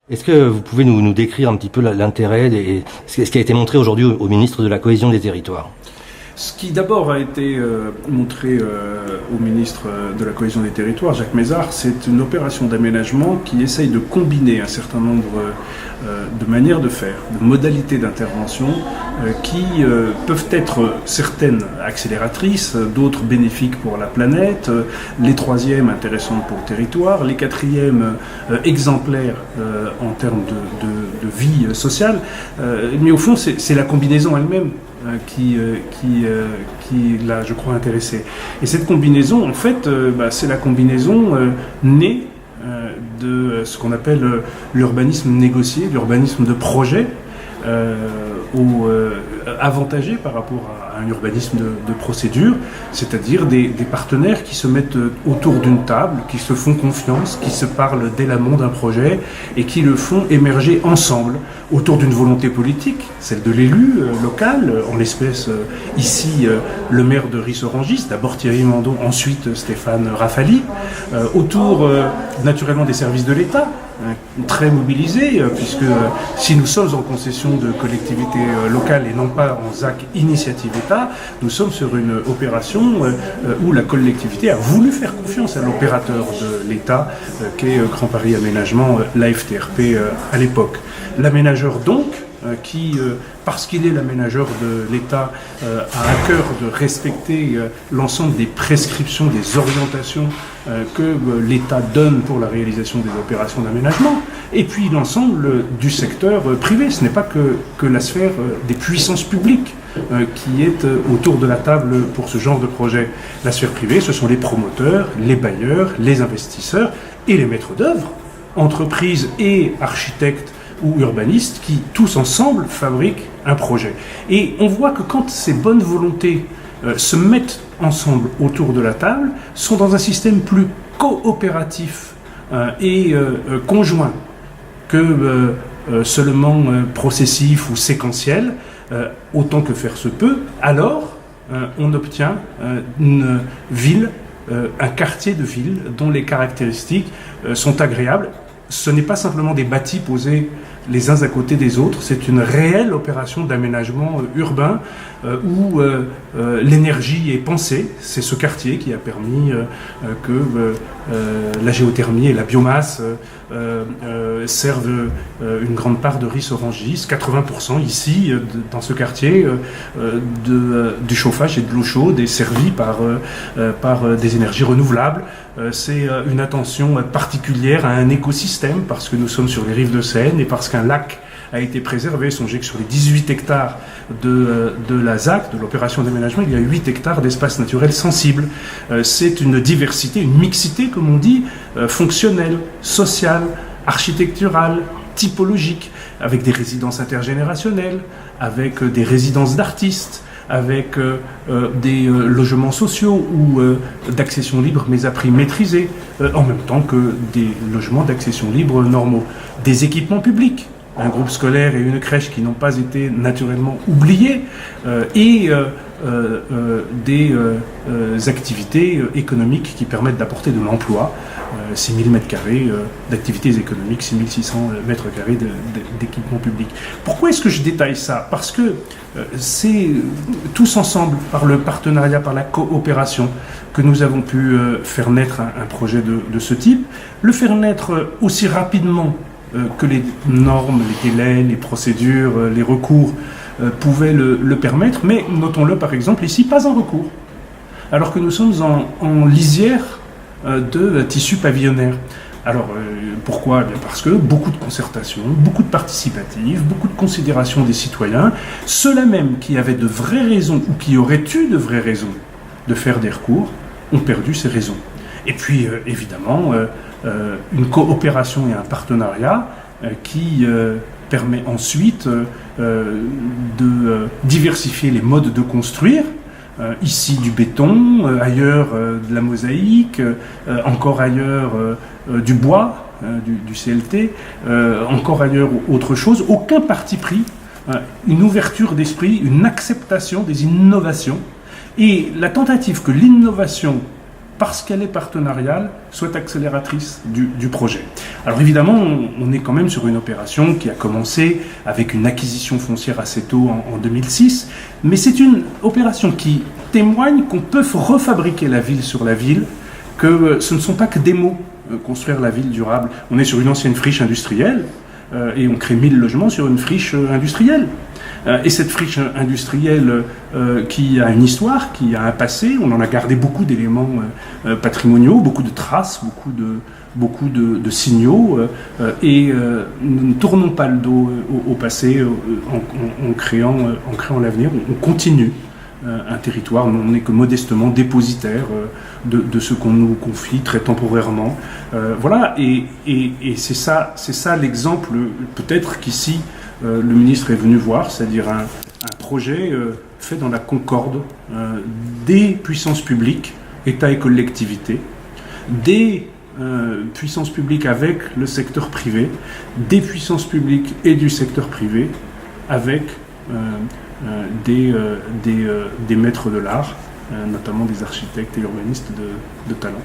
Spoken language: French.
Est-ce que vous pouvez nous décrire un petit peu l'intérêt et ce qui a été montré aujourd'hui au ministre de la Cohésion des Territoires? Ce qui d'abord a été montré au ministre de la Cohésion des Territoires, Jacques Mézard, c'est une opération d'aménagement qui essaye de combiner un certain nombre de manières de faire, de modalités d'intervention qui peuvent être certaines accélératrices, d'autres bénéfiques pour la planète, les troisièmes intéressantes pour le territoire, les quatrièmes exemplaires en termes de vie sociale. Mais au fond, c'est la combinaison elle-même qui l'a, je crois, intéressé. Et cette combinaison, en fait, c'est la combinaison née de ce qu'on appelle l'urbanisme négocié, l'urbanisme de projet, avantagé par rapport à un urbanisme de procédure, c'est-à-dire des partenaires qui se mettent autour d'une table, qui se font confiance, qui se parlent dès l'amont d'un projet et qui le font émerger ensemble autour d'une volonté politique, celle de l'élu local, en l'espèce ici le maire de Ris-Orangis, d'abord Thierry Mandon, ensuite Stéphane Rafali, autour naturellement des services de l'État, très mobilisés, puisque si nous sommes en concession de collectivité locale et non pas en ZAC initiative État, nous sommes sur une opération où la collectivité a voulu faire confiance à l'opérateur de l'État, qu'est Grand Paris Aménagement, l'AFTRP à l'époque. L'aménageur donc, qui, parce qu'il est l'aménageur de l'État, a à cœur de respecter l'ensemble des prescriptions, des orientations que l'État donne pour la réalisation des opérations d'aménagement, et puis l'ensemble du secteur privé. Ce n'est pas que la sphère des puissances publiques qui est autour de la table pour ce genre de projet. La sphère privée, ce sont les promoteurs, les bailleurs, les investisseurs et les maîtres d'œuvre, entreprises et architectes ou urbanistes qui, tous ensemble, fabriquent un projet. Et on voit que quand ces bonnes volontés se mettent ensemble autour de la table, sont dans un système plus coopératif et conjoint que seulement processif ou séquentiel, autant que faire se peut, alors on obtient une ville, un quartier de ville dont les caractéristiques sont agréables. Ce n'est pas simplement des bâtis posés les uns à côté des autres, c'est une réelle opération d'aménagement urbain où l'énergie est pensée. C'est ce quartier qui a permis que la géothermie et la biomasse servent une grande part de Ris-Orangis, 80% ici, dans ce quartier, du chauffage et de l'eau chaude est servi par des énergies renouvelables. C'est une attention particulière à un écosystème parce que nous sommes sur les rives de Seine et parce qu'un lac a été préservé. Songez que sur les 18 hectares de la ZAC, de l'opération d'aménagement, il y a 8 hectares d'espace naturel sensible. C'est une diversité, une mixité, comme on dit, fonctionnelle, sociale, architecturale, typologique, avec des résidences intergénérationnelles, avec des résidences d'artistes, avec des logements sociaux ou d'accession libre mais à prix maîtrisé, en même temps que des logements d'accession libre normaux. Des équipements publics, un groupe scolaire et une crèche qui n'ont pas été naturellement oubliés, et des activités économiques qui permettent d'apporter de l'emploi, 6000 m² d'activités économiques, 6600 m² d'équipements publics. Pourquoi est-ce que je détaille ça? Parce que c'est tous ensemble, par le partenariat, par la coopération, que nous avons pu faire naître un projet de ce type, le faire naître aussi rapidement que les normes, les délais, les procédures, les recours pouvaient le permettre, mais notons-le par exemple ici, pas un recours, alors que nous sommes en lisière de tissu pavillonnaire. Alors pourquoi? Bien parce que beaucoup de concertation, beaucoup de participatif, beaucoup de considération des citoyens, ceux-là même qui avaient de vraies raisons ou qui auraient eu de vraies raisons de faire des recours, ont perdu ces raisons. Et puis évidemment, une coopération et un partenariat qui permet ensuite de diversifier les modes de construire. Ici du béton, ailleurs de la mosaïque, encore ailleurs du bois, du CLT, encore ailleurs autre chose. Aucun parti pris, une ouverture d'esprit, une acceptation des innovations et la tentative que l'innovation parce qu'elle est partenariale, soit accélératrice du projet. Alors évidemment, on est quand même sur une opération qui a commencé avec une acquisition foncière assez tôt en 2006, mais c'est une opération qui témoigne qu'on peut refabriquer la ville sur la ville, que ce ne sont pas que des mots, construire la ville durable. On est sur une ancienne friche industrielle, et on crée 1000 logements sur une friche industrielle. Et cette friche industrielle qui a une histoire, qui a un passé, on en a gardé beaucoup d'éléments patrimoniaux, beaucoup de traces, beaucoup de signaux, et nous ne tournons pas le dos au passé en créant l'avenir. On continue un territoire, on n'est que modestement dépositaire de ce qu'on nous confie très temporairement. Voilà, et c'est ça l'exemple, peut-être qu'ici le ministre est venu voir, c'est-à-dire un projet fait dans la concorde des puissances publiques, État et collectivités, des puissances publiques avec le secteur privé, des puissances publiques et du secteur privé, avec des maîtres de l'art, notamment des architectes et urbanistes de talent.